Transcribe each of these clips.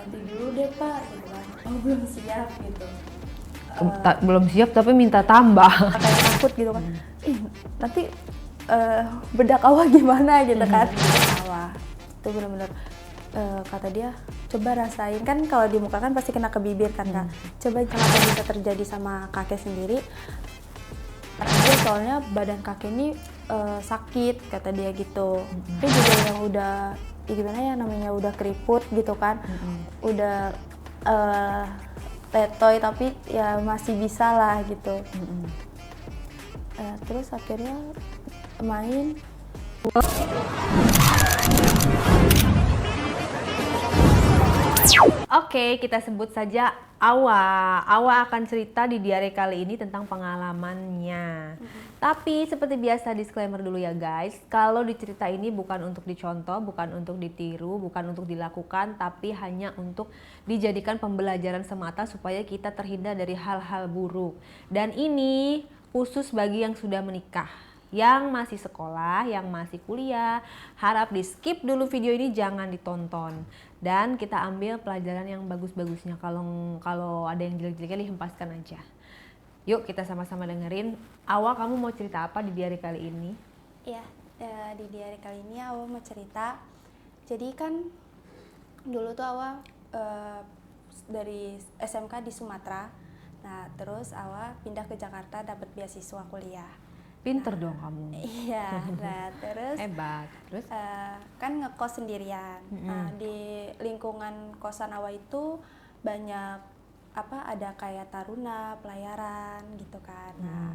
nanti dulu deh Pak gitu kan. Oh belum siap gitu. Belum siap tapi minta tambah. Kayak takut gitu kan. Ih nanti bedak awal gimana gitu kan. Awal itu benar-benar kata dia coba rasain, kan kalau di muka kan pasti kena ke bibir kan Kak. Coba kenapa bisa terjadi sama kakek sendiri. Dia soalnya badan kakek ini sakit kata dia gitu. Itu juga yang udah gimana ya namanya udah keriput gitu kan. Udah letoy tapi ya masih bisa lah gitu. Terus akhirnya main. Oke, kita sebut saja Awa. Awa akan cerita di diare kali ini tentang pengalamannya. Tapi seperti biasa disclaimer dulu ya guys, kalau di cerita ini bukan untuk dicontoh, bukan untuk ditiru, bukan untuk dilakukan, tapi hanya untuk dijadikan pembelajaran semata supaya kita terhindar dari hal-hal buruk. Dan ini khusus bagi yang sudah menikah. Yang masih sekolah, yang masih kuliah, harap di skip dulu video ini, jangan ditonton. Dan kita ambil pelajaran yang bagus-bagusnya. Kalau ada yang jelek-jeleknya dihempaskan aja. Yuk kita sama-sama dengerin. Awa, kamu mau cerita apa di diari kali ini? Iya, di diari kali ini Awa mau cerita. Jadi kan dulu tuh Awa dari SMK di Sumatera. Nah terus Awa pindah ke Jakarta dapat beasiswa kuliah. Pinter dong kamu. Iya, nah terus Hebat. Terus? kan ngekos sendirian. Nah, di lingkungan kosan Awa itu banyak ada kayak taruna, pelayaran gitu kan. Nah,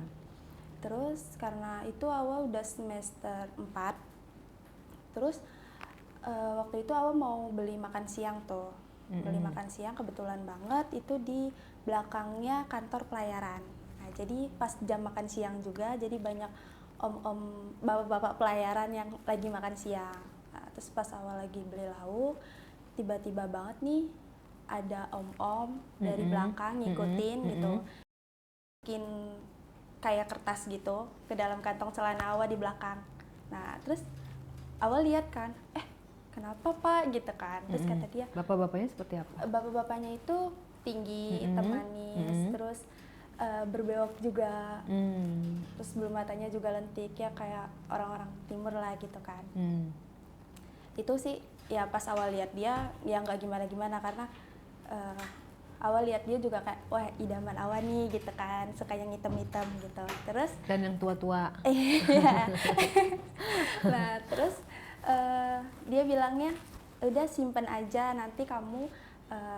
terus karena itu Awa udah semester 4. Terus waktu itu Awa mau beli makan siang tuh. Beli makan siang kebetulan banget itu di belakangnya kantor pelayaran. Nah, jadi pas jam makan siang juga, jadi banyak om-om, bapak-bapak pelayaran yang lagi makan siang. Nah, terus pas awal lagi beli lauk, tiba-tiba banget nih ada om-om dari belakang ngikutin gitu. Bikin kayak kertas gitu ke dalam kantong celana Awa di belakang. Nah, terus Awa lihat kan, kenapa Pak gitu kan. Terus kata dia, Bapak-bapaknya seperti apa? bapak-bapaknya itu tinggi, hitam manis, terus berbewok juga, terus bulu matanya juga lentik ya kayak orang-orang timur lah gitu kan. Itu sih ya pas awal lihat dia ya nggak gimana-gimana karena awal lihat dia juga kayak wah idaman Awa nih gitu kan, suka yang hitam-hitam gitu. Terus Dan yang tua-tua. iya. Nah terus dia bilangnya udah simpen aja, nanti kamu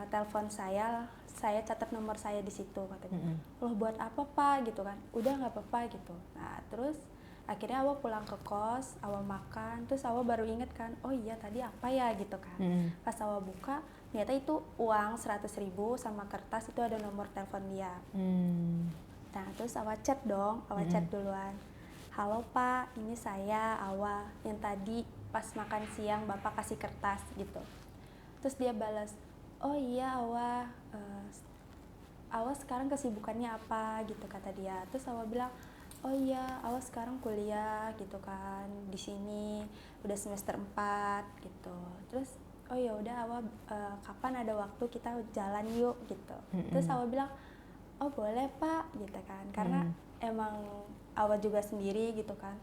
telepon saya catat nomor saya di situ katanya. Loh buat apa Pak gitu kan, udah nggak apa-apa gitu. Nah terus akhirnya Awa pulang ke kos, Awa makan, terus Awa baru inget kan, oh iya tadi apa ya gitu kan. Pas Awa buka ternyata itu uang 100.000 sama kertas, itu ada nomor telepon dia. Nah terus Awa chat dong, Awa chat duluan. Halo Pak, ini saya Awa yang tadi pas makan siang Bapak kasih kertas gitu. Terus dia balas, oh iya Awa, Awa sekarang kesibukannya apa gitu kata dia. Terus Awa bilang, oh iya Awa sekarang kuliah gitu kan di sini udah semester 4 gitu. Terus oh ya udah Awa kapan ada waktu kita jalan yuk gitu. Terus Awa bilang, oh boleh Pak gitu kan, karena emang Awa juga sendiri gitu kan,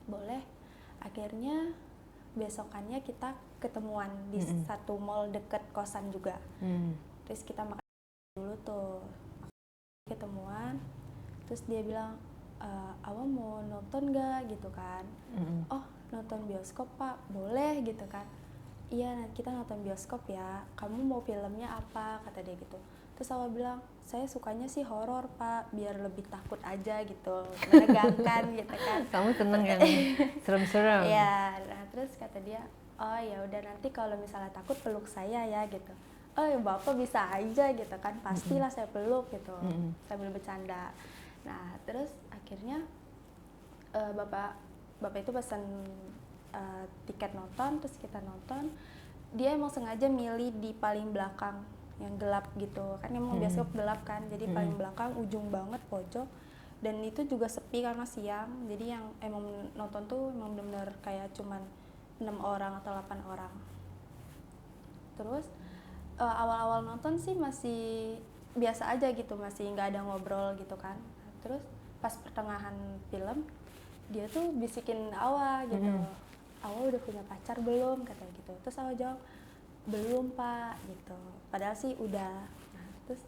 boleh. Akhirnya besokannya kita ketemuan di satu mall deket kosan juga. Terus kita makan dulu tuh, ketemuan. Terus dia bilang, Awa mau nonton gak gitu kan. Oh nonton bioskop Pak, boleh gitu kan. Iya kita nonton bioskop ya, kamu mau filmnya apa kata dia gitu. Terus Awa bilang, saya sukanya sih horor Pak, biar lebih takut aja gitu, menegangkan gitu kan. Kamu seneng yang serem-serem? Iya, nah terus kata dia, oh ya udah nanti kalau misalnya takut peluk saya ya gitu. Oh ya Bapak bisa aja gitu kan, pastilah saya peluk gitu, sambil bercanda. Nah terus akhirnya bapak itu pesan tiket nonton, terus kita nonton. Dia emang sengaja milih di paling belakang yang gelap gitu kan, emang bioskop gelap kan, jadi paling belakang ujung banget pojok. Dan itu juga sepi karena siang, jadi yang emang nonton tuh emang bener-bener kayak cuman 6 orang atau 8 orang. Terus awal-awal nonton sih masih biasa aja gitu, masih nggak ada ngobrol gitu kan. Terus pas pertengahan film dia tuh bisikin Awa gitu, Awa udah punya pacar belum katanya gitu. Terus Awa jawab belum Pak gitu, padahal sih udah. Nah, terus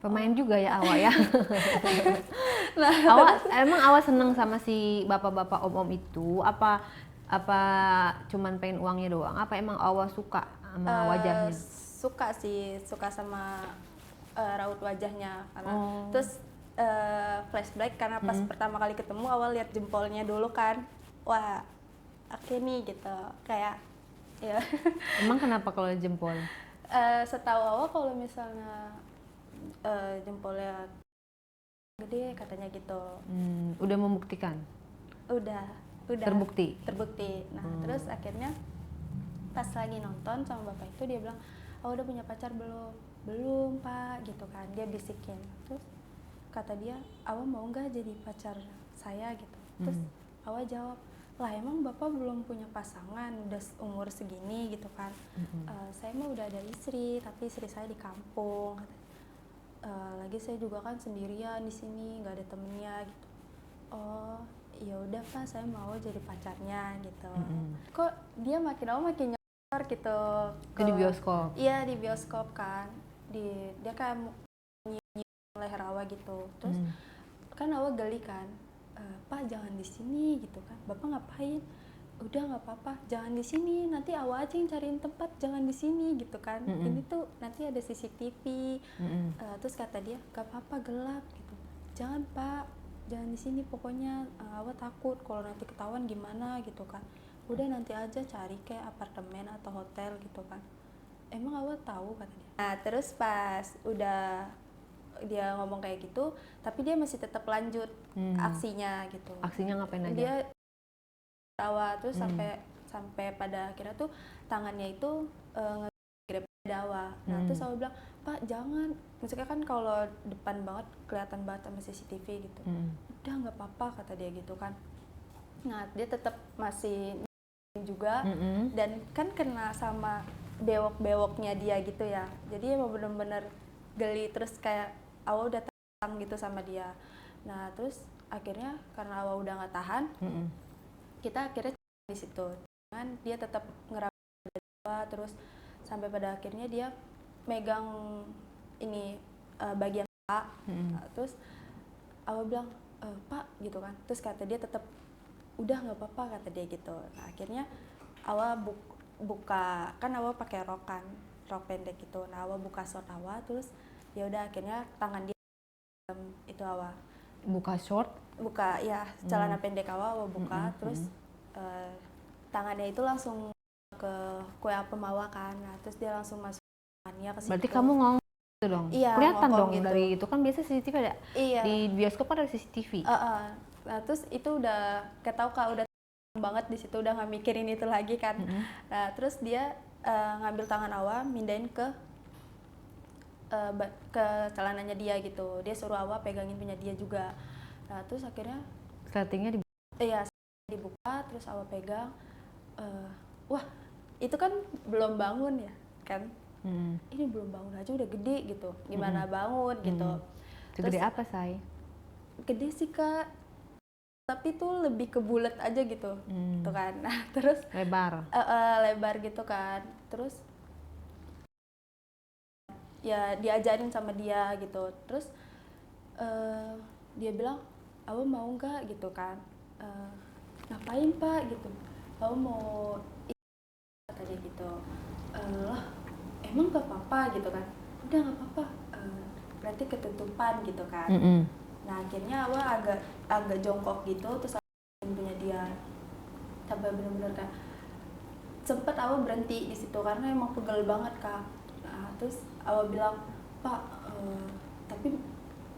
Pemain juga ya Awa ya. nah, Emang Awa seneng sama si bapak-bapak om-om itu? Apa cuman pengen uangnya doang? Apa emang Awa suka sama wajahnya? suka sih, suka sama raut wajahnya karena terus flashback karena pas pertama kali ketemu awal lihat jempolnya dulu kan, wah oke nih gitu kayak ya. Emang kenapa kalau jempol? Setahu awal kalau misalnya jempolnya gede katanya gitu. Udah membuktikan? Udah Terbukti? Nah terus akhirnya pas lagi nonton sama bapak itu dia bilang, oh udah punya pacar belum? Belum Pak gitu kan, dia bisikin. Terus kata dia, Awa mau nggak jadi pacar saya gitu. Terus Awa jawab, lah emang bapak belum punya pasangan, udah umur segini gitu kan. Saya mah udah ada istri, tapi istri saya di kampung. Lagi saya juga kan sendirian di sini, nggak ada temennya gitu. Oh ya udah Pak, saya mau jadi pacarnya gitu. Kok dia makin lama makin nyor gitu. Itu di bioskop? Iya di bioskop kan. Dia kayak nyium leher Awa gitu. Terus kan Awa geli kan, Pak jangan di sini gitu kan. Bapak ngapain? Udah nggak apa-apa, jangan di sini. Nanti Awa aja yang cariin tempat, jangan di sini gitu kan. Ini tuh nanti ada CCTV. Terus kata dia, gak apa-apa gelap gitu. Jangan Pak, jangan di sini pokoknya. Awa takut kalau nanti ketahuan gimana gitu kan. Udah nanti aja cari kayak apartemen atau hotel gitu kan. Emang Awa tahu kata dia. Nah terus pas udah dia ngomong kayak gitu, tapi dia masih tetap lanjut aksinya gitu. Aksinya ngapain aja? Dia Awa terus sampai pada akhirnya tuh tangannya itu ngegrab Awa. Nah terus Awa bilang, Pak jangan, maksudnya kan kalau depan banget kelihatan banget sama CCTV gitu. Udah nggak apa-apa kata dia gitu kan. Nah dia tetap masih juga dan kan kena sama bewok-bewoknya dia gitu ya. Jadi emang bener-bener geli, terus kayak Awa udah tahan gitu sama dia. Nah terus akhirnya karena Awa udah nggak tahan, kita akhirnya di situ. Kan dia tetap ngeraba terus sampai pada akhirnya dia megang ini bagian Pak. Terus Awa bilang, Pak gitu kan. Terus kata dia tetap udah nggak apa-apa kata dia gitu. Nah, akhirnya Awa buka, kan Awa pakai rok pendek gitu. Nah Awa buka short Awa, terus ya udah akhirnya tangan dia itu Awa buka short, buka ya celana pendek Awa buka, terus tangannya itu langsung ke kue apem Awa kan. Nah terus dia langsung masuk tangannya ke situ. berarti kamu ngomong gitu dong? Iya, kelihatan dong gitu. Dari itu kan biasa CCTV ada. Iya. Di bioskop kan ada CCTV. Nah terus itu udah ketau Kak, udah banget di situ, udah nggak mikirin itu lagi kan. Nah terus dia ngambil tangan Awa mindahin ke celananya dia gitu. Dia suruh Awa pegangin punya dia juga. Nah terus akhirnya Settingnya dibuka, terus Awa pegang. Wah itu kan belum bangun ya kan. Ini belum bangun aja udah gede gitu, gimana bangun gitu. Segede apa Say? Gede sih Kak, tapi tuh lebih ke bulat aja gitu, tuh kan. Nah terus Lebar. Lebar gitu kan. Terus ya diajarin sama dia gitu. Terus dia bilang, Awa mau nggak gitu kan. Ngapain Pak gitu. Awa mau kata dia gitu. Lah emang gak apa-apa gitu kan. Udah gak apa-apa, berarti ketutupan gitu kan. Nah akhirnya Awa agak jongkok gitu, terus punya dia sampai bener-bener kan sempet Awa berhenti di situ karena emang pegel banget Kak. Nah terus Awa bilang, Pak tapi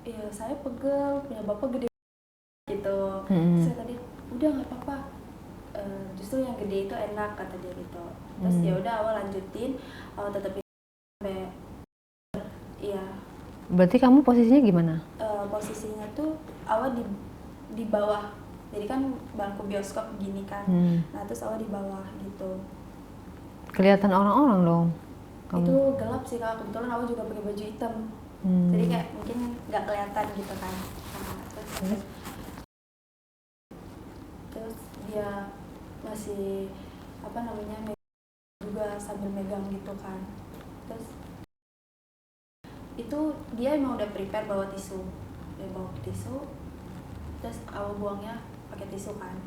ya saya pegel, punya bapak gede gitu. Terus saya tadi udah nggak apa-apa, justru yang gede itu enak kata dia gitu. Terus ya udah Awa lanjutin, Awa tetap sampai iya. Berarti kamu posisinya gimana? Posisinya tuh Awa di bawah, jadi kan bangku bioskop gini kan. Nah terus Awa di bawah gitu. Kelihatan orang-orang dong. kamu? Itu gelap sih Kak, kebetulan aku juga pakai baju hitam. Jadi kayak mungkin nggak kelihatan gitu kan. Nah, terus dia masih apa namanya juga sambil megang gitu kan. Terus itu dia emang udah prepare bawa tisu, terus awal buangnya pakai tisu kan,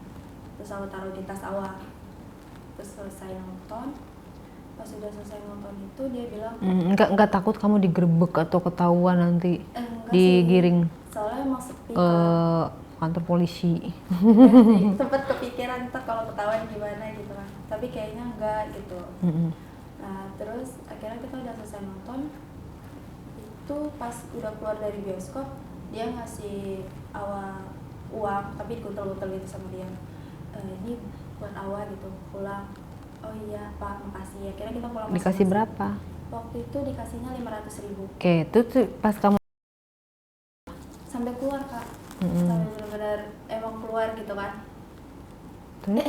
terus awal taruh di tas awal. Terus selesai nonton, pas sudah selesai nonton itu dia bilang Enggak takut kamu digerebek atau ketahuan nanti digiring soalnya emang sepi ke kan. kantor polisi. Sempet kepikiran ntar kalau ketahuan gimana gitu kan, tapi kayaknya enggak gitu. Nah terus akhirnya kita udah selesai nonton, itu pas udah keluar dari bioskop dia ngasih awal uang tapi gutel-gutel gitu sama dia, ini buat awal gitu pulang. Oh iya Pak, makasih ya. Kira kita pulang Dikasih masing-masing. berapa? Waktu itu dikasihnya 500.000. Oke, itu tuh pas kamu Sampai keluar Kak, sampai benar-benar emang keluar gitu kan. Nah,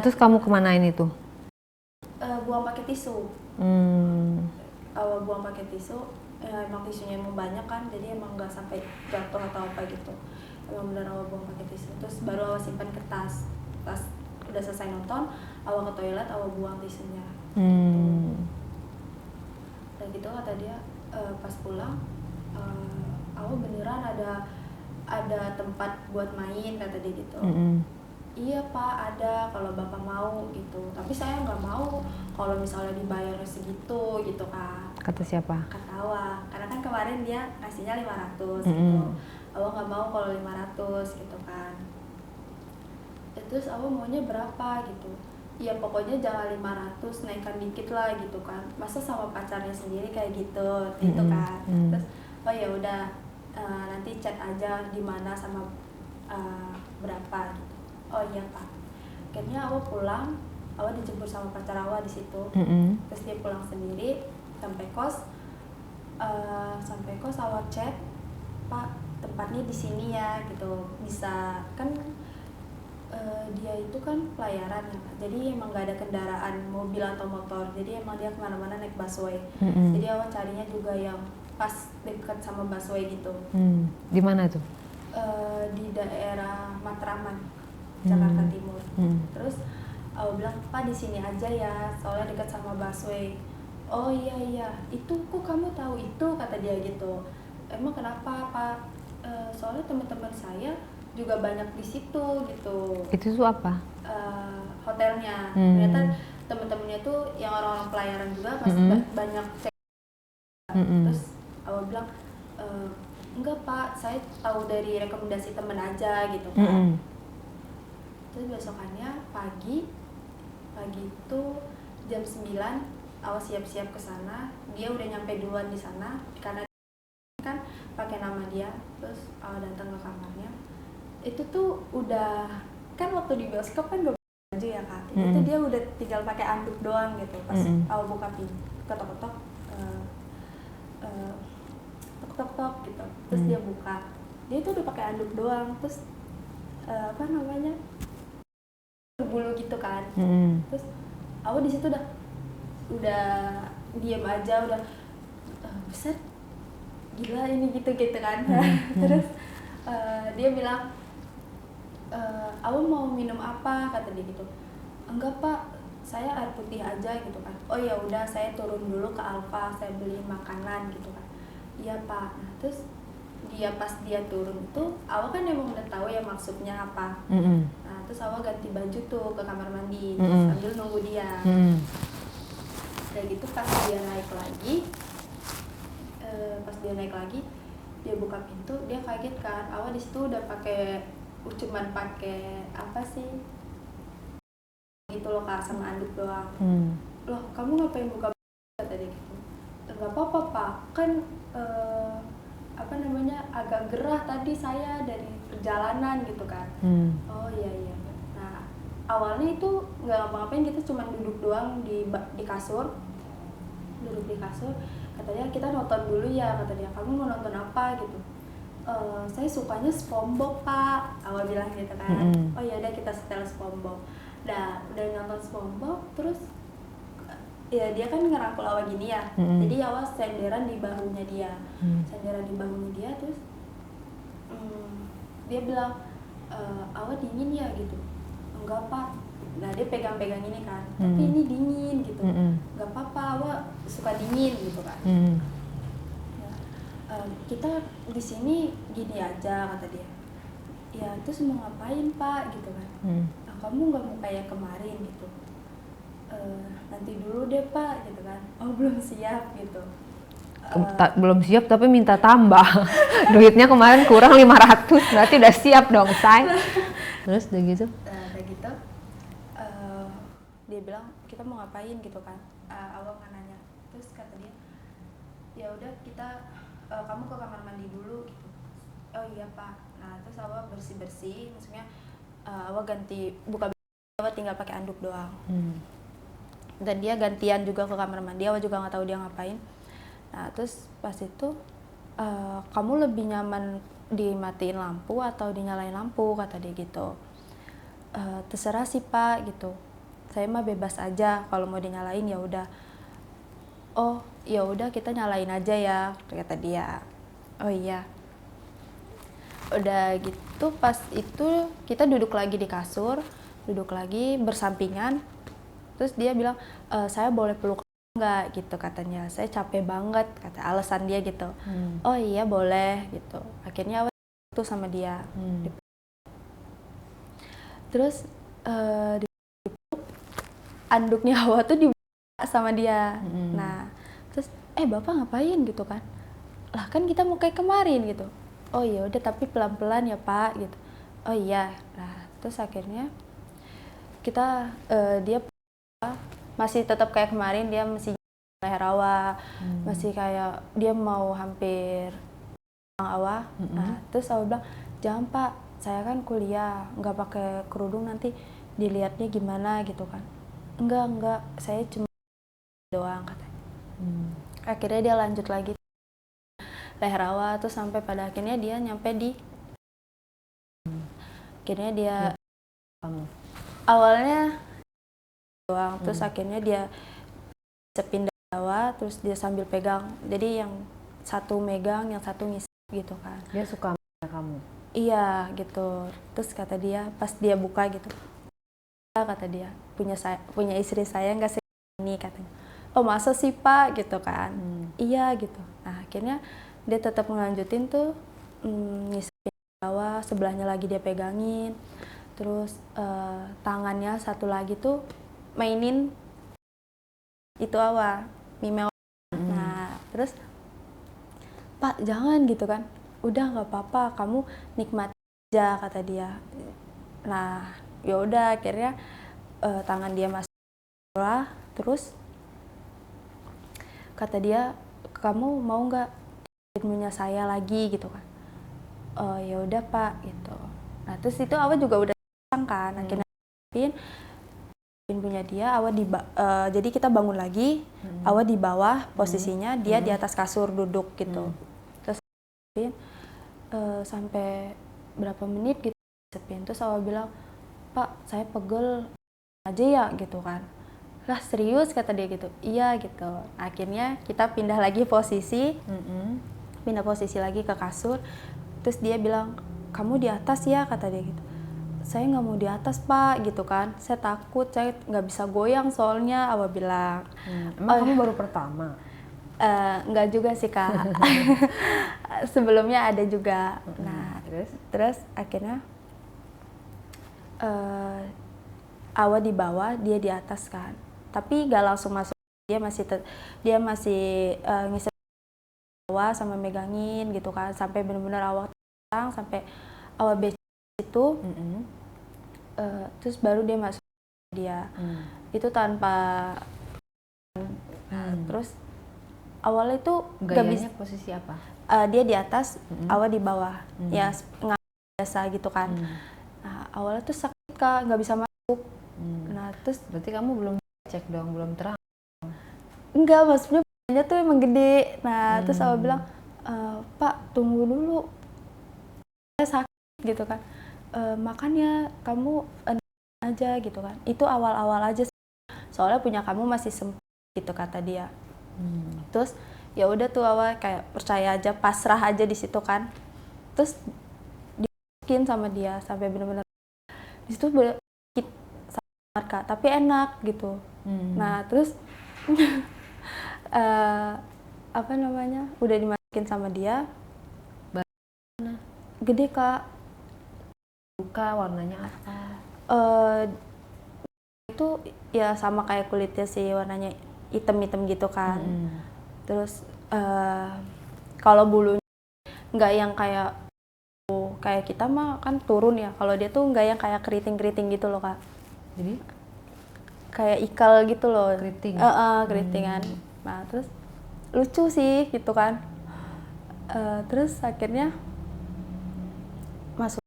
terus kamu kemanain itu? buang pakai tisu. Awal buang pakai tisu, emang tisunya emang banyak kan, jadi emang nggak sampai jatuh atau apa gitu. Emang benar awal buang pakai tisu. Terus baru awal simpan ke tas. Pas udah selesai nonton, awal ke toilet, awal buang tisunya. Dan gitu kata dia, pas pulang, awal beneran ada tempat buat main kata dia gitu. Iya Pak, ada kalau Bapak mau gitu. Tapi saya nggak mau kalau misalnya dibayar segitu gitu kan. Kata siapa? Kata Awa, karena kan kemarin dia kasihnya 500 gitu. Awa nggak mau kalau 500 gitu kan. Terus Awa maunya berapa gitu. Ya pokoknya jangan 500, naikkan dikit lah gitu kan. Masa sama pacarnya sendiri kayak gitu, gitu kan. Terus oh ya udah, nanti chat aja di mana sama berapa gitu. Oh iya Pak. Akhirnya Awa pulang, Awa dijemput sama pacar Awa di situ. Terus dia pulang sendiri sampai kos. Awa chat, Pak tempatnya di sini ya gitu. Bisa kan, dia itu kan pelayaran ya Pak. Jadi emang gak ada kendaraan mobil atau motor. Jadi emang dia kemana-mana naik busway. Jadi Awa carinya juga yang pas dekat sama busway gitu. Di mana tuh? Di daerah Matraman, Jakarta Timur. Terus aku bilang, Pak di sini aja ya, soalnya dekat sama busway. Oh iya, itu kok kamu tahu itu, kata dia gitu. Emang kenapa Pak? Soalnya teman-teman saya juga banyak di situ gitu. Itu tuh apa? Hotelnya. Ternyata teman-temannya tuh yang orang-orang pelayaran juga pasti banyak cek. Terus aku bilang, enggak Pak, saya tahu dari rekomendasi temen aja gitu kan. Terus besokannya pagi itu jam 9 Awa siap-siap ke sana. Dia udah nyampe duluan di sana karena kan pakai nama dia. Terus Awa datang ke kamarnya. Itu tuh udah kan waktu di bioskop kan gak pakai baju ya Kak. Itu dia udah tinggal pakai anduk doang gitu. Pas Awa buka pintu, ketok-ketok, tok-tok gitu. Terus dia buka. Dia tuh udah pakai anduk doang. Terus apa namanya? Berbulu gitu kan. Terus aku di situ udah diam aja, udah besar gila ini gitu kan. Terus dia bilang, aku mau minum apa, kata dia gitu. Enggak Pak, saya air putih aja gitu kan. Oh ya udah, saya turun dulu ke Alfa, saya beli makanan gitu kan. Iya Pak. Nah, terus pas dia turun tuh, awal kan emang udah tahu ya maksudnya apa. Nah, terus awal ganti baju tuh ke kamar mandi sambil nunggu dia. Udah gitu pas dia naik lagi, dia buka pintu, dia kaget kan. Awal di situ udah cuman pakai apa sih? Gitu loh Kak, sama anduk doang. Loh, kamu ngapain buka pintu, kata dia gitu. Enggak apa-apa Pak, kan agak gerah tadi saya dari perjalanan gitu kan. Oh iya. Nah awalnya itu nggak ngapa-ngapain, kita cuma duduk doang di kasur, katanya kita nonton dulu ya, kata dia. Kamu mau nonton apa gitu. Saya sukanya SpongeBob Pak, awal bilang gitu kan. Oh iya udah, kita setel SpongeBob. Udah nonton SpongeBob, terus ya dia kan ngerangkul Awa gini ya. Jadi Awa senderan di bahunya dia. Senderan di bahunya dia, terus dia bilang, Awa dingin ya gitu. Enggak Pak. Nah dia pegang-pegang ini kan, tapi ini dingin gitu. Enggak apa-apa, Awa suka dingin gitu kan. Ya, kita di sini gini aja kata dia. Ya terus mau ngapain Pak gitu kan. Kamu nggak mau kayak kemarin gitu. Nanti dulu deh Pak gitu kan. Oh belum siap gitu. Belum siap tapi minta tambah. Duitnya kemarin kurang 500, berarti udah siap dong, say. Terus udah gitu? Udah gitu, dia bilang kita mau ngapain gitu kan. Awal nggak nanya. Terus kata dia, ya udah kita kamu ke kamar mandi dulu gitu. Oh iya Pak. Nah terus awal bersih-bersih, maksudnya awal ganti buka, awal tinggal pakai anduk doang. Dan dia gantian juga ke kamar mandi, awal juga nggak tahu dia ngapain. Nah terus pas itu kamu lebih nyaman dimatiin lampu atau dinyalain lampu kata dia gitu. Terserah sih Pak gitu, saya mah bebas aja, kalau mau dinyalain ya udah. Oh ya udah kita nyalain aja ya kata dia. Oh iya. Udah gitu pas itu kita duduk lagi di kasur, duduk lagi bersampingan. Terus dia bilang, saya boleh peluk nggak gitu katanya, saya capek banget kata alasan dia gitu. Oh iya boleh gitu. Akhirnya Awa tuh sama dia. Terus dipeluk, anduknya Awa tuh dibuka sama dia. Nah terus bapak ngapain gitu kan. Lah kan kita mau kayak kemarin gitu. Oh iya udah tapi pelan-pelan ya Pak gitu. Oh iya. Nah terus akhirnya kita dia masih tetap kayak kemarin, dia masih leher Awa, masih kayak dia mau hampir Awa. Nah terus Awa bilang, jangan Pak, saya kan kuliah nggak pakai kerudung, nanti dilihatnya gimana gitu kan. Enggak, saya cuma doang katanya. Akhirnya dia lanjut lagi leher Awa, terus sampai pada akhirnya dia nyampe di akhirnya dia awalnya doang, terus akhirnya dia sepindah Awa, terus dia sambil pegang, jadi yang satu megang, yang satu ngisap gitu kan. Dia suka sama kamu? Iya gitu. Terus kata dia pas dia buka gitu, kata dia punya istri saya nggak segini katanya. Oh masa sih Pak gitu kan. Iya gitu. Nah akhirnya dia tetap ngelanjutin tuh ngisapin Awa, sebelahnya lagi dia pegangin, terus tangannya satu lagi tuh mainin itu Awa, Mimel. Nah terus Pak jangan gitu kan, udah nggak apa-apa, kamu nikmati aja kata dia. Nah ya udah akhirnya tangan dia masuk lah, terus kata dia, kamu mau nggak punya saya lagi gitu kan. Oh ya udah Pak gitu. Nah terus itu Awa juga udah kan, akhirnya punya dia, Awa jadi kita bangun lagi, Awa di bawah posisinya, dia di atas kasur duduk gitu. Terus sampai berapa menit gitu sepin, terus Awa bilang, Pak saya pegel aja ya gitu kan. Lah serius kata dia gitu. Iya gitu. Akhirnya kita pindah lagi posisi, pindah posisi lagi ke kasur. Terus dia bilang, kamu di atas ya kata dia gitu. Saya nggak mau di atas Pak gitu kan, saya takut, saya nggak bisa goyang soalnya, Awa bilang. Emang kamu baru pertama? Nggak juga sih Kak. Sebelumnya ada juga. Nah terus akhirnya Awa di bawah, dia di atas kan, tapi nggak langsung masuk, dia masih ngisep Awa sama megangin gitu kan, sampai benar-benar Awa tenang, sampai Awa becek itu. Terus baru dia masuk dia. Itu tanpa terus awalnya itu gayanya posisi apa? Dia di atas, Awa di bawah, ya biasa gitu kan. Nah awalnya tuh sakit Kak, nggak bisa masuk. Nah terus berarti kamu belum cek dong, belum terang? Enggak, maksudnya badannya tuh emang gede. Nah terus Awa bilang, Pak tunggu dulu, saya sakit gitu kan. Makanya kamu aja gitu kan. Itu awal-awal aja, soalnya punya kamu masih sempit gitu kata dia. Terus ya udah tuh awal kayak percaya aja, pasrah aja di situ kan. Terus dimasukin sama dia sampai bener-bener di situ sakit banget Kak, tapi enak gitu. Nah terus apa namanya, udah dimasukin sama dia, gede Kak. Buka warnanya apa? Itu ya sama kayak kulitnya sih, warnanya hitam-hitam gitu kan. Terus kalau bulunya nggak yang kayak kita mah kan turun ya, kalau dia tuh nggak yang kayak keriting-keriting gitu loh Kak. Jadi kayak ikal gitu loh, keriting. keritingan. Nah terus lucu sih gitu kan. Terus akhirnya masuk,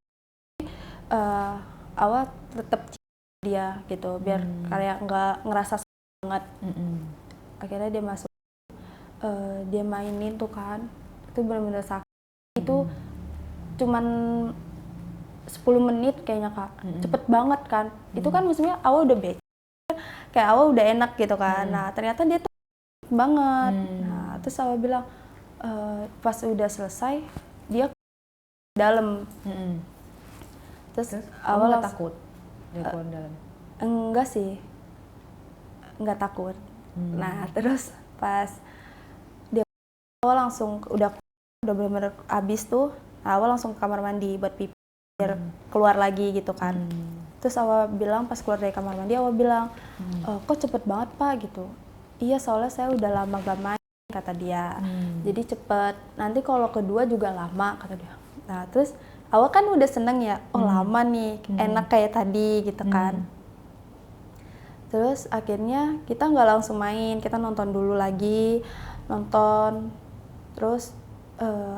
awal tetap dia gitu biar kayak nggak ngerasa banget. Akhirnya dia masuk, dia mainin tuh kan, itu benar-benar sakit. Itu cuman 10 menit kayaknya Kak, cepet banget kan. Itu kan maksudnya awal udah kayak awal udah enak gitu kan. Nah ternyata dia tuh banget. Nah terus awal bilang, pas udah selesai dia dalam. Terus awal nggak takut dia keluar dalam? Enggak sih, nggak takut. Nah terus pas dia awal langsung udah bener-bener abis tuh, awal langsung ke kamar mandi buat pipi biar keluar lagi gitu kan. Terus awal bilang pas keluar dari kamar mandi, awal bilang, kok cepet banget Pak gitu. Iya soalnya saya udah lama gak main kata dia, jadi cepet. Nanti kalau kedua juga lama kata dia. Nah terus awal kan udah seneng ya, oh lama nih, enak kayak tadi gitu kan. Terus akhirnya kita nggak langsung main, kita nonton dulu lagi, terus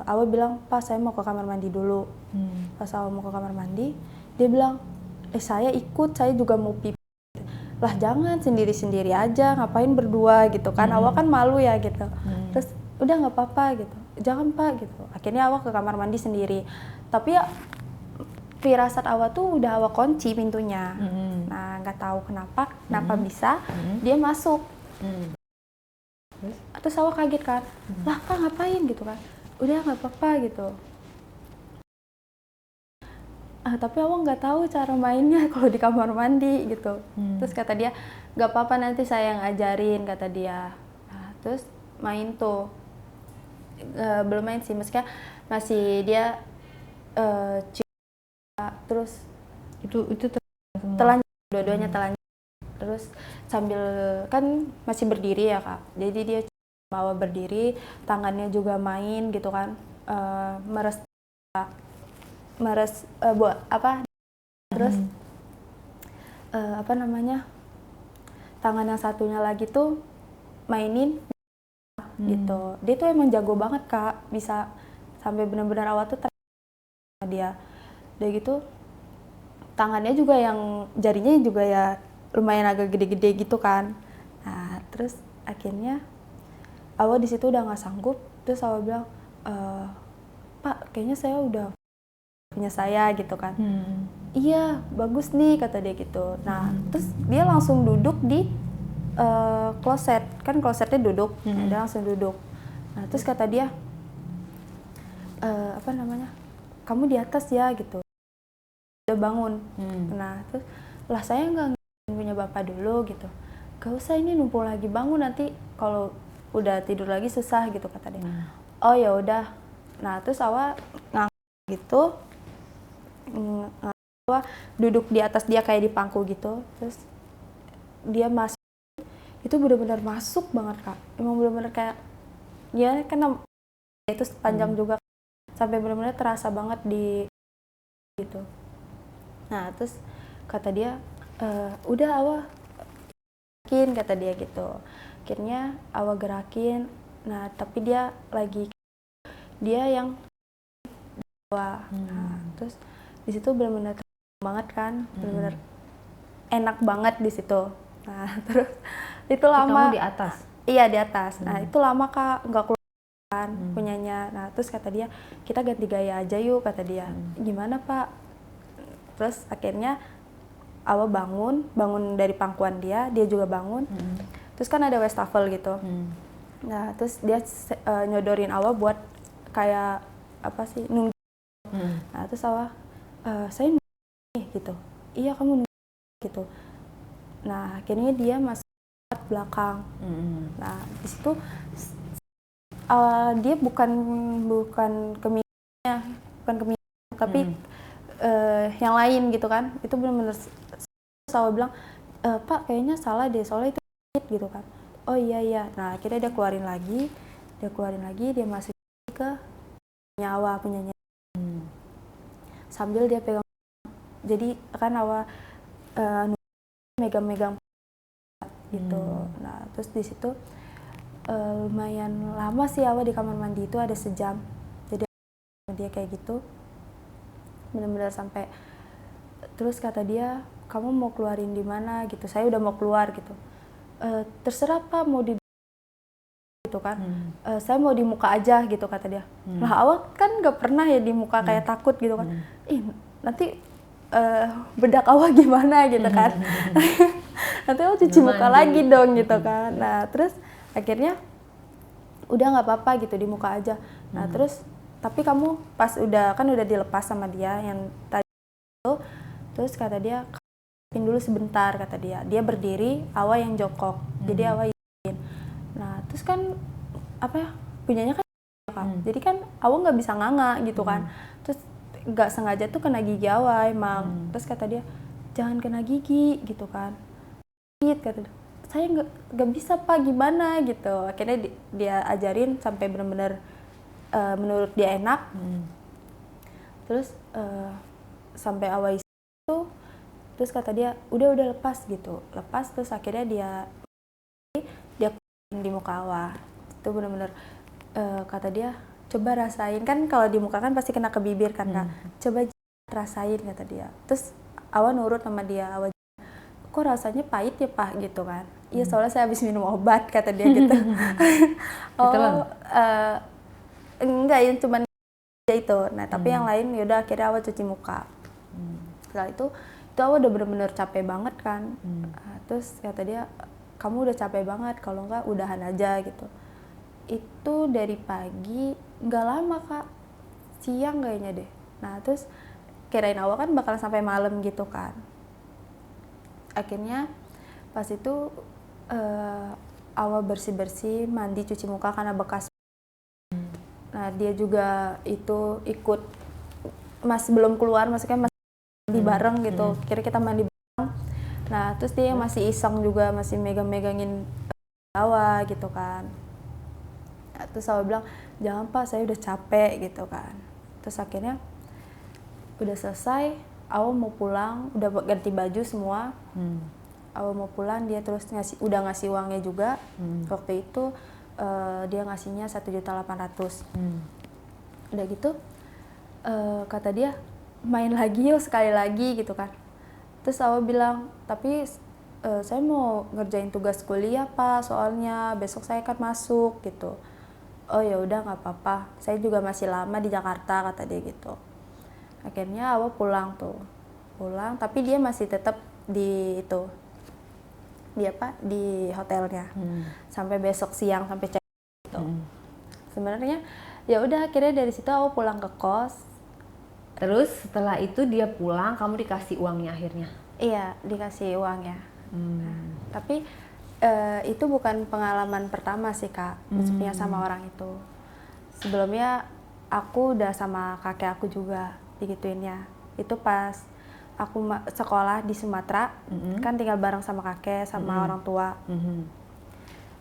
awal bilang, Pak saya mau ke kamar mandi dulu. Pas awal mau ke kamar mandi, dia bilang, saya ikut, saya juga mau pipi. Lah jangan, sendiri-sendiri aja, ngapain berdua gitu kan. Awal kan malu ya gitu. Terus udah nggak apa-apa gitu, jangan Pak gitu. Akhirnya awal ke kamar mandi sendiri. Tapi ya firasat awal tuh udah awal kunci pintunya. Nah nggak tahu kenapa bisa dia masuk. Terus awal kaget kan, lah Kak ngapain gitu kan. Udah nggak apa-apa gitu. Tapi awal nggak tahu cara mainnya kalau di kamar mandi gitu. Terus kata dia, nggak apa-apa nanti saya yang ajarin kata dia. Nah, terus main tuh, belum main sih, maksudnya masih dia terus itu telanjang, dua-duanya telanjang. Terus sambil kan masih berdiri ya Kak, jadi dia bawa berdiri, tangannya juga main gitu kan, meres buat apa, terus apa namanya, tangan yang satunya lagi tuh mainin gitu. Dia tuh emang jago banget Kak, bisa sampai benar-benar awal tuh dia. Udah gitu tangannya juga yang jarinya juga ya lumayan agak gede-gede gitu kan. Nah terus akhirnya awal di situ udah nggak sanggup, terus awal bilang, Pak kayaknya saya udah punya saya gitu kan. Iya bagus nih kata dia gitu. Nah terus dia langsung duduk di kloset, kan klosetnya duduk. Nah, dia langsung duduk. Nah terus kata dia, apa namanya, kamu di atas ya gitu, udah bangun. Nah terus lah saya nggak punya bapak dulu gitu. Gak usah, ini numpuk lagi, bangun nanti kalau udah tidur lagi susah gitu kata dia. Oh ya udah. Nah terus awal ngangkat gitu, duduk di atas dia kayak di pangku gitu. Terus dia masuk, itu benar-benar masuk banget Kak. Emang benar-benar kayak ya kan itu panjang juga sampai benar-benar terasa banget di gitu. Nah terus kata dia, udah awal gerakin kata dia gitu. Akhirnya awal gerakin. Nah tapi dia yang bawah. Nah terus di situ benar-benar banget kan, benar-benar enak banget di situ. Nah terus itu lama. Kamu di atas? Iya di atas. Nah itu lama Kak, nggak keluar kan punyanya. Nah terus kata dia, kita ganti gaya aja yuk kata dia. Gimana Pak? Terus akhirnya awal bangun dari pangkuan dia juga bangun. terus kan ada wastafel gitu. Nah terus dia nyodorin Awa buat kayak apa sih nunggu. Nah terus Awa saya nunggu nih gitu. Iya kamu nunggu gitu. Nah akhirnya dia masuk belakang. Nah di situ dia bukan keminya, tapi yang lain gitu kan. Itu benar-benar Awa bilang, Pak kayaknya salah deh, soalnya itu gitu kan. Oh iya. Nah akhirnya dia keluarin lagi, dia masukin ke nyawa punyanya. Sambil dia pegang, jadi kan Awa megang-megang gitu. Nah terus di situ lumayan lama sih Awa di kamar mandi itu, ada sejam. Jadi dia kayak gitu, benar-benar sampai. Terus kata dia, kamu mau keluarin di mana gitu? Saya udah mau keluar gitu. Terserah Pak, mau di gitu kan. Saya mau di muka aja gitu kata dia. Lah Awa kan nggak pernah ya di muka, kayak takut gitu kan. Nanti bedak Awa gimana gitu kan. Nanti Awa cuci muka lagi dong gitu kan. Nah terus akhirnya udah nggak apa-apa gitu, di muka aja. Nah terus tapi kamu pas udah dilepas sama dia yang tadi itu, terus kata dia pin dulu sebentar kata dia. Dia berdiri, Awa yang jongkok. Jadi Awa izin. Nah terus kan apa ya, punyanya kan jadi kan Awa nggak bisa nganga gitu kan. Terus nggak sengaja tuh kena gigi Awa emang. Terus kata dia, jangan kena gigi gitu kan. Kata dia, saya nggak bisa Pak, gimana gitu. Akhirnya dia ajarin sampai benar-benar menurut dia enak. Terus sampai Awa itu, terus kata dia udah lepas gitu, terus akhirnya dia di muka Awa. Itu benar-benar kata dia, coba rasain, kan kalau di muka kan pasti kena ke bibir kan Kak. Coba rasain kata dia. Terus Awa nurut sama dia. Awa, kok rasanya pahit ya Pak gitu kan. Iya soalnya saya habis minum obat kata dia gitu. Enggak, yang cuman itu. Nah tapi yang lain yaudah akhirnya Awa cuci muka. Setelah itu Awa udah bener-bener capek banget kan. Terus kata dia, kamu udah capek banget, kalau enggak udahan aja gitu. Itu dari pagi, nggak lama Kak, siang kayaknya deh. Nah terus kirain Awa kan bakal sampai malam gitu kan. Akhirnya pas itu Awa bersih-bersih, mandi, cuci muka karena bekas. Nah dia juga itu ikut, masih belum keluar, maksudnya masih mandi bareng gitu. Kira kita mandi bareng. Nah terus dia masih iseng juga, masih megangin Awa gitu kan. Nah, terus Awa bilang, jangan Pak, saya udah capek gitu kan. Terus akhirnya udah selesai, Awa mau pulang, udah ganti baju semua. Awa mau pulang, dia terus udah ngasih uangnya juga. Waktu itu dia ngasihnya 1.800.000. Udah gitu kata dia, main lagi yuk sekali lagi gitu kan. Terus Awa bilang, tapi saya mau ngerjain tugas kuliah Pak, soalnya besok saya kan masuk gitu. Oh ya udah nggak apa-apa, saya juga masih lama di Jakarta kata dia gitu. Akhirnya Awa pulang, tapi dia masih tetap di itu, di hotelnya sampai besok siang, sampai cek gitu. Sebenarnya ya udah akhirnya dari situ Awa pulang ke kos. Terus setelah itu dia pulang, kamu dikasih uangnya akhirnya? Iya, dikasih uangnya. Tapi itu bukan pengalaman pertama sih Kak, maksudnya sama orang itu. Sebelumnya aku udah sama kakek aku juga digituinnya. Itu pas aku sekolah di Sumatera, kan tinggal bareng sama kakek sama orang tua.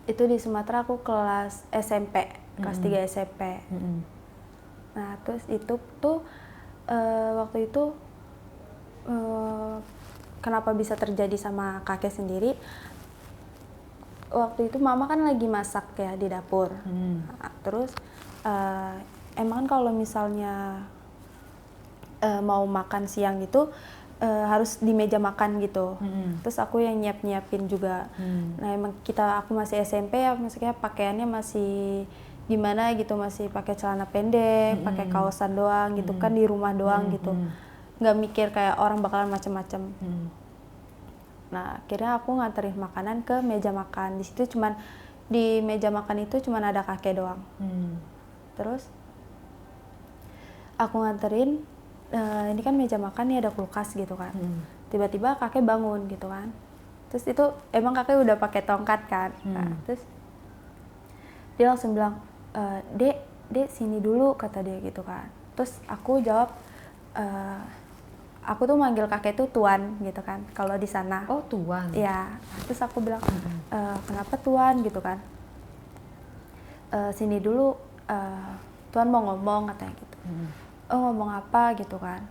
Itu di Sumatera aku kelas SMP, kelas 3 SMP. Nah terus itu tuh waktu itu kenapa bisa terjadi sama kakek sendiri, waktu itu mama kan lagi masak ya di dapur. Nah, terus emang kalau misalnya mau makan siang gitu harus di meja makan gitu. Terus aku yang nyiapin juga. Nah emang aku masih SMP ya, maksudnya pakaiannya masih gimana gitu, masih pakai celana pendek, pakai kaosan doang gitu kan, di rumah doang gitu. Nggak mikir kayak orang bakalan macem-macem. Nah akhirnya aku nganterin makanan ke meja makan. Di situ cuman di meja makan itu cuman ada kakek doang. Terus aku nganterin, ini kan meja makan nih ada kulkas gitu kan. Tiba-tiba kakek bangun gitu kan. Terus itu emang kakek udah pakai tongkat kan. Nah, terus dia langsung bilang, dek sini dulu, kata dia gitu kan. Terus aku jawab, aku tuh manggil kakek tuh tuan gitu kan kalau di sana. Oh, tuan. Iya. Terus aku bilang, kenapa tuan gitu kan. Sini dulu, tuan mau ngomong, katanya gitu. Oh, ngomong apa gitu kan.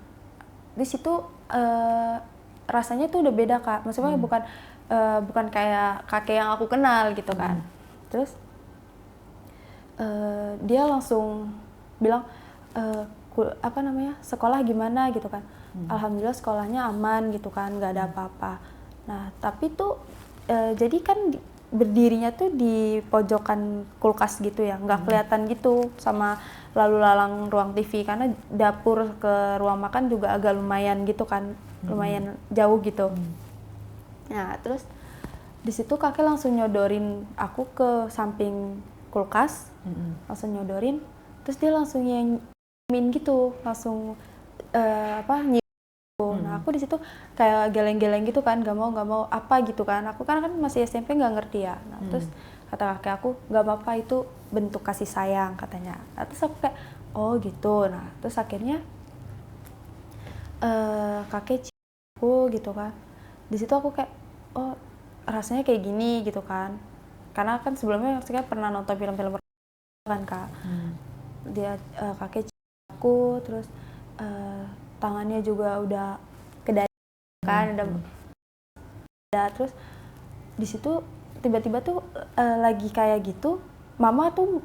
Di situ rasanya tuh udah beda, Kak. Maksudnya bukan kayak kakek yang aku kenal gitu kan. Terus dia langsung bilang, sekolah gimana gitu kan. Alhamdulillah sekolahnya aman gitu kan, nggak ada apa-apa. Nah tapi tuh jadi kan berdirinya tuh di pojokan kulkas gitu ya, nggak kelihatan gitu sama lalu lalang ruang TV, karena dapur ke ruang makan juga agak lumayan gitu kan, lumayan jauh gitu. Nah terus di situ kakek langsung nyodorin aku ke samping kulkas, langsung nyodorin, terus dia langsung nyimin gitu, langsung nyium. Nah aku di situ kayak geleng-geleng gitu kan, nggak mau apa gitu kan, aku kan masih SMP nggak ngerti ya. Nah terus kata kakek aku, nggak apa-apa, itu bentuk kasih sayang katanya. Nah, terus aku kayak oh gitu. Nah terus akhirnya kakek cium aku gitu kan. Di situ aku kayak oh rasanya kayak gini gitu kan, karena kan sebelumnya saya pernah nonton film-film kan Kak. Dia kakek cium aku, terus tangannya juga udah ke dada kan, udah terus di situ tiba-tiba tuh lagi kayak gitu, mama tuh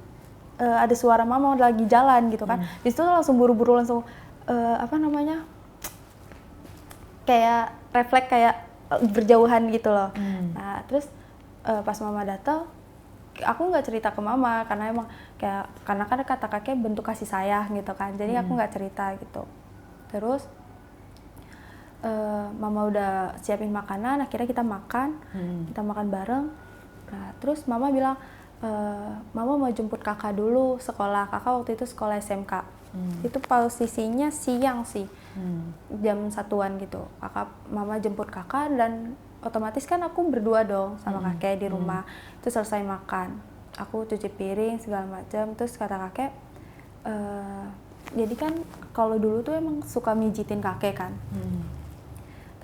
ada suara mama lagi jalan gitu kan. Di situ langsung buru-buru langsung kayak refleks kayak berjauhan gitu loh. Nah terus pas mama datang, aku nggak cerita ke mama karena emang karena kan kata kakek bentuk kasih sayang gitu kan, jadi aku nggak cerita gitu. Terus mama udah siapin makanan, akhirnya kita makan bareng. Nah terus mama bilang, mama mau jemput kakak dulu sekolah. Kakak waktu itu sekolah SMK. Itu posisinya siang sih, jam 1-an gitu. Mama jemput kakak, dan otomatis kan aku berdua dong sama kakek di rumah. Terus selesai makan, aku cuci piring segala macam. Terus kata kakek, jadi kan kalau dulu tuh emang suka mijitin kakek kan,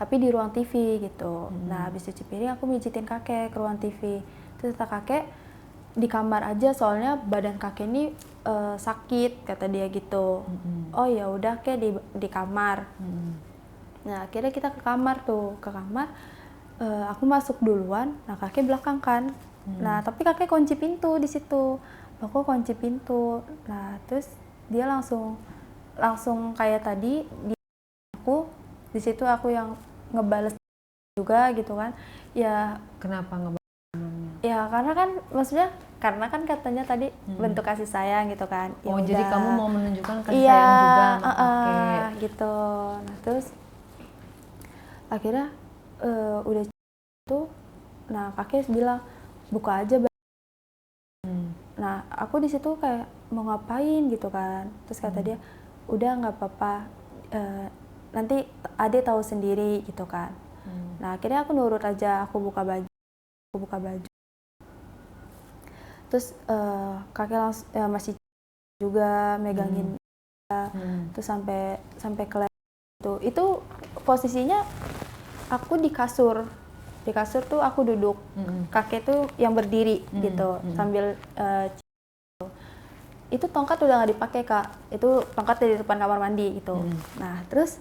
tapi di ruang TV gitu. Nah habis cuci piring aku mijitin kakek ke ruang TV. Terus kata kakek, di kamar aja soalnya badan kakek ini sakit, kata dia gitu. Oh ya udah kek, di kamar. Nah akhirnya kita ke kamar. Aku masuk duluan, nah kakek belakang kan. Nah tapi kakek kunci pintu di situ. Aku kunci pintu. Nah terus dia langsung kayak tadi aku di situ, aku yang ngebales juga gitu kan ya. Kenapa ngebales? Ya karena kan maksudnya katanya tadi bentuk kasih sayang gitu kan. Ya jadi udah. kamu mau menunjukkan kasih sayang juga sama kakek gitu. Nah terus akhirnya udah itu, nah kakek bilang buka aja. Nah aku di situ kayak mau ngapain gitu kan. Terus kata dia, udah nggak apa-apa, nanti Ade tahu sendiri gitu kan. Nah akhirnya aku nurut aja, aku buka baju. Terus kakek langsung masih juga megangin, terus sampai ke itu posisinya aku di kasur tuh aku duduk, kakek tuh yang berdiri gitu sambil itu tongkat udah nggak dipakai Kak, itu tongkat di depan kamar mandi gitu. Nah terus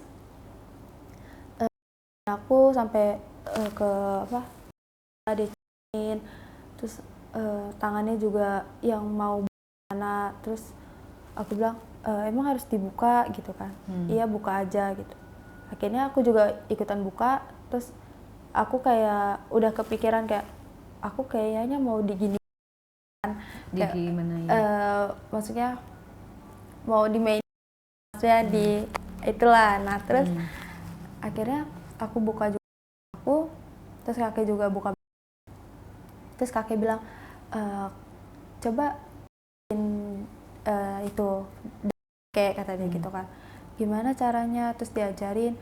aku sampai ke dicinin, terus tangannya juga yang mau mana. Terus aku bilang, emang harus dibuka gitu kan. Iya buka aja gitu. Akhirnya aku juga ikutan buka. Terus aku kayak udah kepikiran kayak aku kayaknya mau digini kan, gimana ya, maksudnya mau dimain, maksudnya di itulah. Nah terus akhirnya aku buka juga aku, terus terus kakek juga buka, terus kakek bilang coba itu kayak kata dia gitu kan, gimana caranya, terus diajarin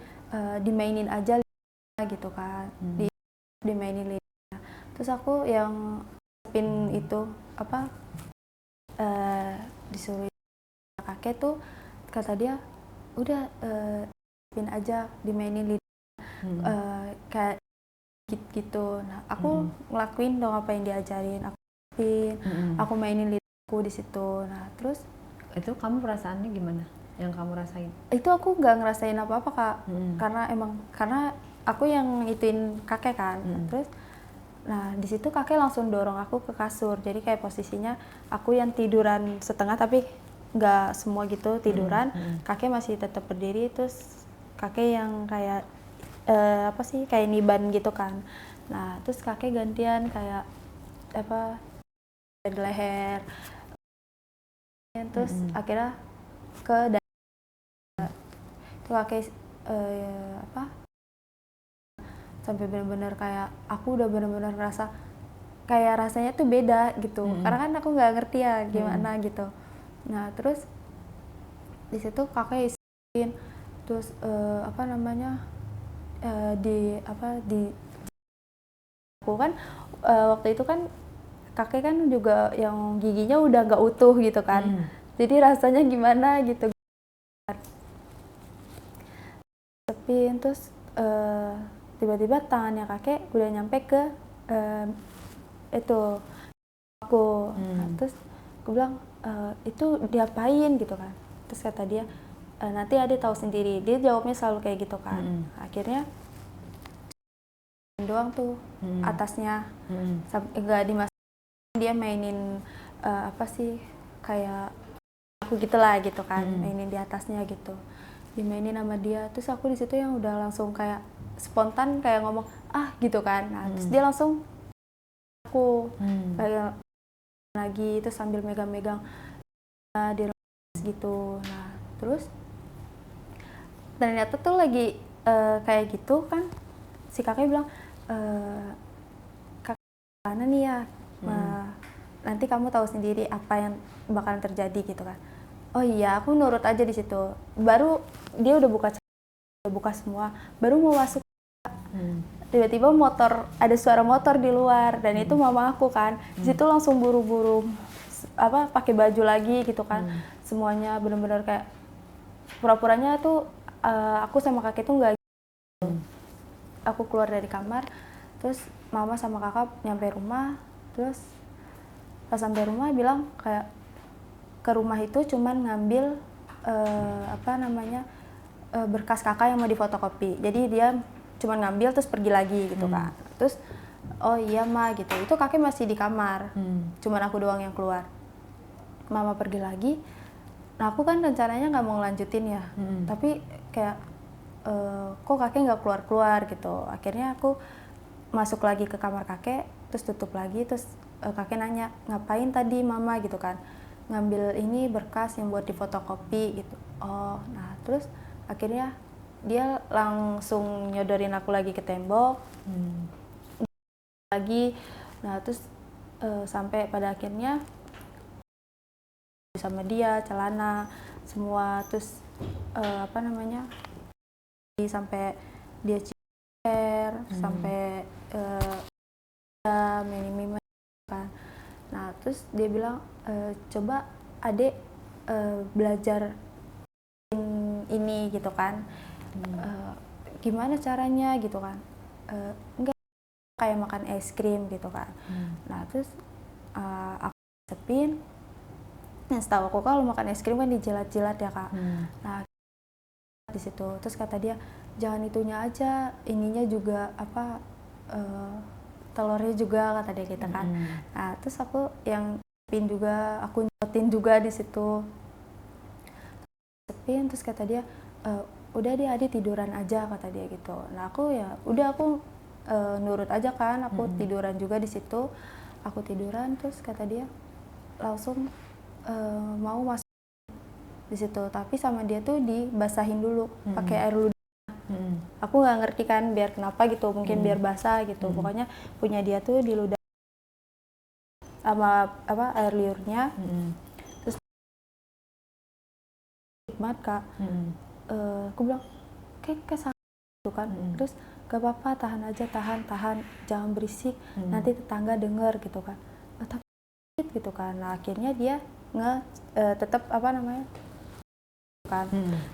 dimainin aja gitu kan, dimainin lidahnya. Terus aku yang pin itu apa disuruh kakek tuh, kata dia udah pin aja dimainin lidah kayak gitu. Nah aku ngelakuin dong apa yang diajarin, aku pin, aku mainin lidahku di situ. Nah terus itu kamu perasaannya gimana yang kamu rasain? Itu aku nggak ngerasain apa-apa Kak, karena aku yang ituin kakek kan. Terus nah di situ kakek langsung dorong aku ke kasur, jadi kayak posisinya aku yang tiduran setengah tapi nggak semua gitu tiduran, kakek masih tetap berdiri, terus kakek yang kayak apa sih kayak niban gitu kan. Nah terus kakek gantian kayak apa di leher, terus akhirnya ke itu kakek apa sampai benar-benar kayak aku udah benar-benar ngerasa kayak rasanya tuh beda gitu, karena kan aku nggak ngerti ya gimana gitu. Nah terus di situ kakek isiin, terus apa namanya di aku kan waktu itu kan kakek kan juga yang giginya udah nggak utuh gitu kan, jadi rasanya gimana gitu. Tepin, terus tiba-tiba tangannya kakek udah nyampe ke itu aku. Nah, terus aku bilang itu diapain gitu kan, terus kata dia nanti Ade tahu sendiri, dia jawabnya selalu kayak gitu kan. Akhirnya doang tuh atasnya enggak dimasukin, dia mainin apa sih kayak aku gitulah gitu kan, mainin di atasnya gitu, dimainin sama dia. Terus aku di situ yang udah langsung kayak spontan kayak ngomong gitu kan. Nah terus dia langsung aku kayak lagi, terus sambil megang-megang di gitu. Nah terus ternyata tuh lagi kayak gitu kan, si kakek bilang kakek mana nih ya, nanti kamu tahu sendiri apa yang bakalan terjadi gitu kan. Oh iya, aku nurut aja di situ. Baru dia udah buka semua, baru mau masuk, tiba-tiba ada suara motor di luar, dan itu mama aku kan. Di situ langsung buru-buru apa pakai baju lagi gitu kan. Semuanya benar-benar kayak pura-puranya tuh aku sama kakek tuh nggak. Aku keluar dari kamar, terus mama sama kakak nyampe rumah, terus pas sampai rumah bilang kayak ke rumah itu cuman ngambil apa namanya berkas kakak yang mau difotokopi. Jadi dia cuman ngambil terus pergi lagi gitu kan. Terus oh iya ma gitu, itu kakek masih di kamar, cuman aku doang yang keluar. Mama pergi lagi. Nah aku kan rencananya nggak mau ngelanjutin ya, tapi kayak kok kakek nggak keluar-keluar gitu. Akhirnya aku masuk lagi ke kamar kakek, terus tutup lagi, terus kakek nanya ngapain tadi mama gitu kan, ngambil ini berkas yang buat difotokopi gitu. Oh nah terus akhirnya dia langsung nyodorin aku lagi ke tembok lagi. Nah terus sampai pada akhirnya sama dia celana semua, terus apa namanya sampai dia ciper sampai minum kan. Nah terus dia bilang coba adek belajar ini gitu kan, gimana caranya gitu kan, enggak kayak makan es krim gitu kan. Nah terus aku sepin. Nah setahu aku kalau makan es krim kan dijilat-jilat ya kak. Nah di situ terus kata dia jangan itunya aja, ininya juga apa telurnya juga kata dia gitu kan. Nah terus aku yang sepin juga, aku nyotin juga di situ sepin. Terus kata dia udah dia Adi tiduran aja kata dia gitu. Nah aku ya udah aku nurut aja kan, aku tiduran juga di situ. Aku tiduran, terus kata dia langsung mau masuk di situ, tapi sama dia tuh dibasahin dulu pakai air ludah. aku nggak ngerti kan biar kenapa gitu, mungkin biar basah gitu. Pokoknya punya dia tuh diludah sama apa air liurnya. Terus nikmat Kak. Aku bilang kayak sakit gitu kan. Terus gak apa-apa, tahan aja, tahan, jangan berisik, nanti tetangga denger gitu kan. Tapi gitu kan. Nah, akhirnya dia tetap apa namanya? Kan.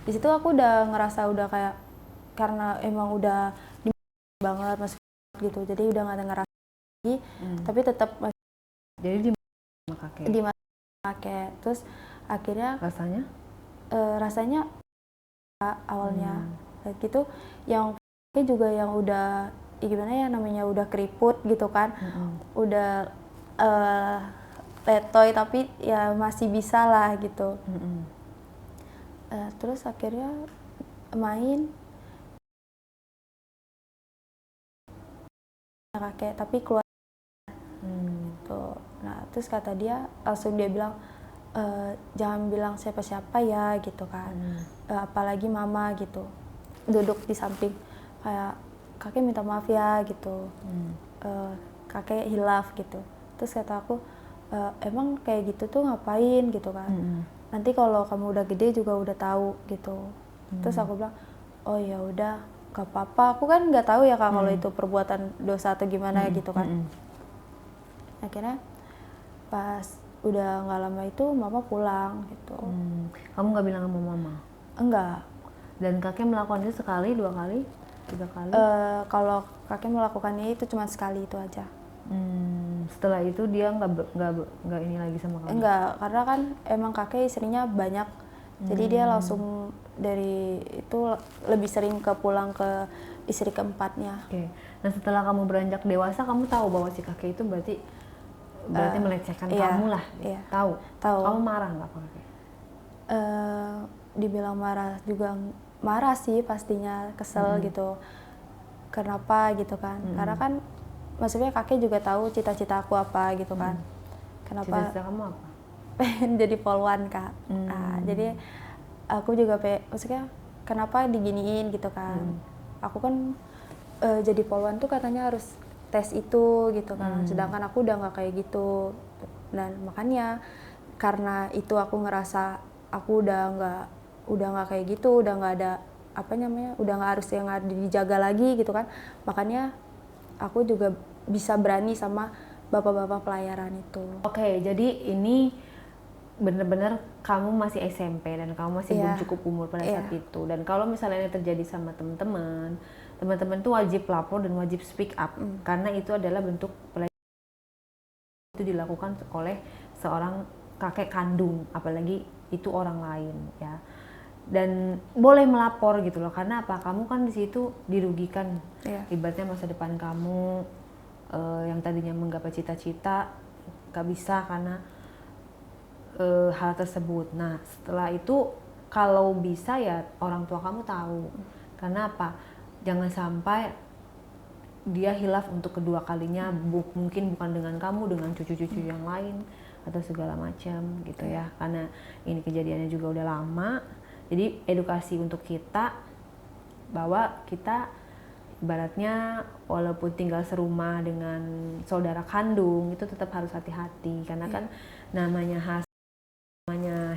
Di situ aku udah ngerasa udah kayak karena emang udah banget masuk gitu. Jadi udah nggak ada ngerasa lagi, tapi tetap Jadi di sama kakek. di kakek. Terus akhirnya rasanya awalnya kayak gitu, yang juga yang udah gimana ya namanya udah keriput gitu kan, udah letoy tapi ya masih bisa lah gitu. Terus akhirnya main kakek tapi keluar tuh. Nah terus kata dia langsung dia bilang jangan bilang siapa-siapa ya gitu kan, apalagi mama gitu. Duduk di samping kayak kakek minta maaf ya gitu, kakek hilaf gitu. Terus kata aku emang kayak gitu tuh ngapain gitu kan, nanti kalau kamu udah gede juga udah tahu gitu. Terus aku bilang oh ya udah gak apa-apa, aku kan nggak tahu ya Kak kalau itu perbuatan dosa atau gimana gitu kan. Akhirnya pas udah nggak lama itu mama pulang gitu. Kamu nggak bilang sama mama? Enggak. Dan kakek melakukan itu sekali, 2 kali, 3 kali? Kalau kakek melakukannya itu cuma sekali itu aja. Setelah itu dia nggak ini lagi sama kamu? Enggak, karena kan emang kakek istrinya banyak, jadi dia langsung dari itu lebih sering pulang ke istri keempatnya. Oke. Nah setelah kamu beranjak dewasa, kamu tahu bahwa si kakek itu berarti melecehkan kamu lah? Iya. Tahu? Tahu. Kamu marah nggak sama kakek? Dibilang marah juga marah sih pastinya, kesel gitu. Kenapa gitu kan? Karena kan maksudnya kakek juga tahu cita-cita aku apa gitu kan. Kenapa? Cita-cita kamu apa? Pengen jadi polwan Kak. Nah, jadi aku juga maksudnya kenapa diginiin gitu kan. Aku kan jadi polwan tuh katanya harus tes itu gitu kan. Sedangkan aku udah nggak kayak gitu. Dan makanya karena itu aku ngerasa aku udah nggak kayak gitu, udah nggak ada apa namanya, udah nggak harus yang ada dijaga lagi gitu kan. Makanya aku juga bisa berani sama bapak-bapak pelayaran itu. Oke, jadi ini benar-benar kamu masih SMP dan kamu masih belum cukup umur pada saat itu. Dan kalau misalnya ini terjadi sama teman-teman tuh wajib lapor dan wajib speak up, karena itu adalah bentuk pelecehan itu dilakukan oleh seorang kakek kandung, apalagi itu orang lain ya. Dan boleh melapor gitu loh, karena apa? Kamu kan di situ dirugikan, ibaratnya masa depan kamu yang tadinya menggapai cita-cita gak bisa karena hal tersebut. Nah setelah itu kalau bisa ya orang tua kamu tahu, karena apa? Jangan sampai dia hilaf untuk kedua kalinya, mungkin bukan dengan kamu, dengan cucu-cucu yang lain atau segala macam gitu ya, karena ini kejadiannya juga udah lama. Jadi edukasi untuk kita bahwa kita ibaratnya walaupun tinggal serumah dengan saudara kandung itu tetap harus hati-hati, karena kan namanya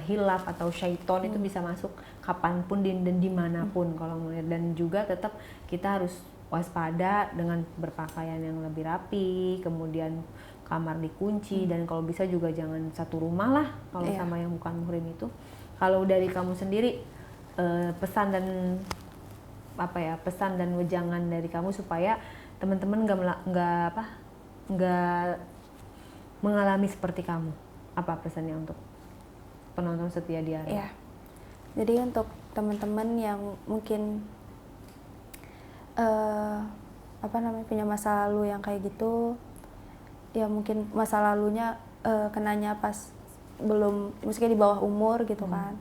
hilaf atau syaiton itu bisa masuk kapanpun dan dimanapun kalau melihat. Dan juga tetap kita harus waspada dengan berpakaian yang lebih rapi, kemudian kamar dikunci, dan kalau bisa juga jangan satu rumah lah kalau sama yang bukan muhrim itu. Kalau dari kamu sendiri pesan dan wejangan dari kamu supaya teman-teman nggak mengalami seperti kamu, apa pesannya untuk penonton setia Diare? Iya. Jadi untuk teman-teman yang mungkin punya masa lalu yang kayak gitu, ya mungkin masa lalunya kenanya pas belum, maksudnya di bawah umur gitu kan,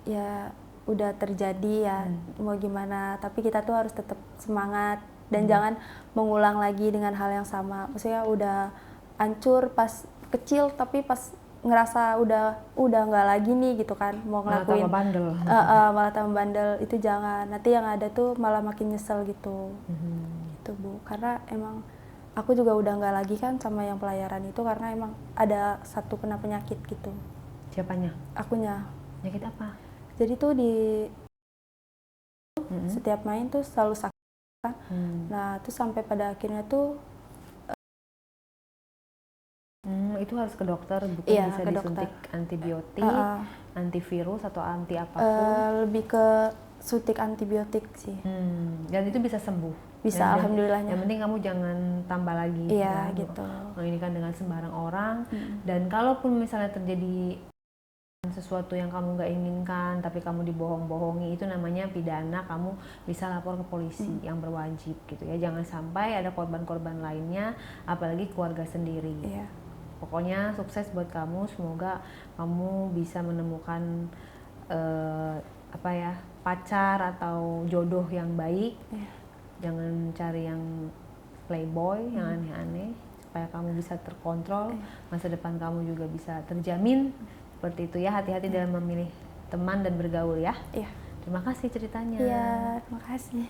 ya udah terjadi ya, mau gimana, tapi kita tuh harus tetap semangat dan jangan mengulang lagi dengan hal yang sama. Maksudnya udah hancur pas kecil, tapi pas ngerasa udah nggak lagi nih gitu kan, mau Malah ngelakuin tambah bandel. malah tambah bandel. Itu jangan, nanti yang ada tuh malah makin nyesel gitu. Gitu Bu, karena emang aku juga udah nggak lagi kan sama yang pelayaran itu, karena emang ada satu kena penyakit gitu. Siapanya? Akunya. Penyakit apa? Jadi tuh di setiap main tuh selalu sakit kan. Nah, terus sampai pada akhirnya tuh Itu harus ke dokter, bukan iya, bisa ke disuntik dokter. antibiotik, antivirus atau anti apapun. Lebih ke suntik antibiotik sih. Dan itu bisa sembuh. Bisa, Dan alhamdulillahnya. yang penting kamu jangan tambah lagi. Iya, ya, gitu. ini kan dengan sembarang orang. Dan kalaupun misalnya terjadi sesuatu yang kamu nggak inginkan, tapi kamu dibohong-bohongi, itu namanya pidana. Kamu bisa lapor ke polisi yang berwajib gitu ya. Jangan sampai ada korban-korban lainnya, apalagi keluarga sendiri. Iya. Pokoknya sukses buat kamu, semoga kamu bisa menemukan pacar atau jodoh yang baik. Jangan cari yang playboy, yang aneh-aneh, supaya kamu bisa terkontrol, masa depan kamu juga bisa terjamin. Seperti itu ya, hati-hati dalam memilih teman dan bergaul ya. Iya. Terima kasih ceritanya. Iya, terima kasih.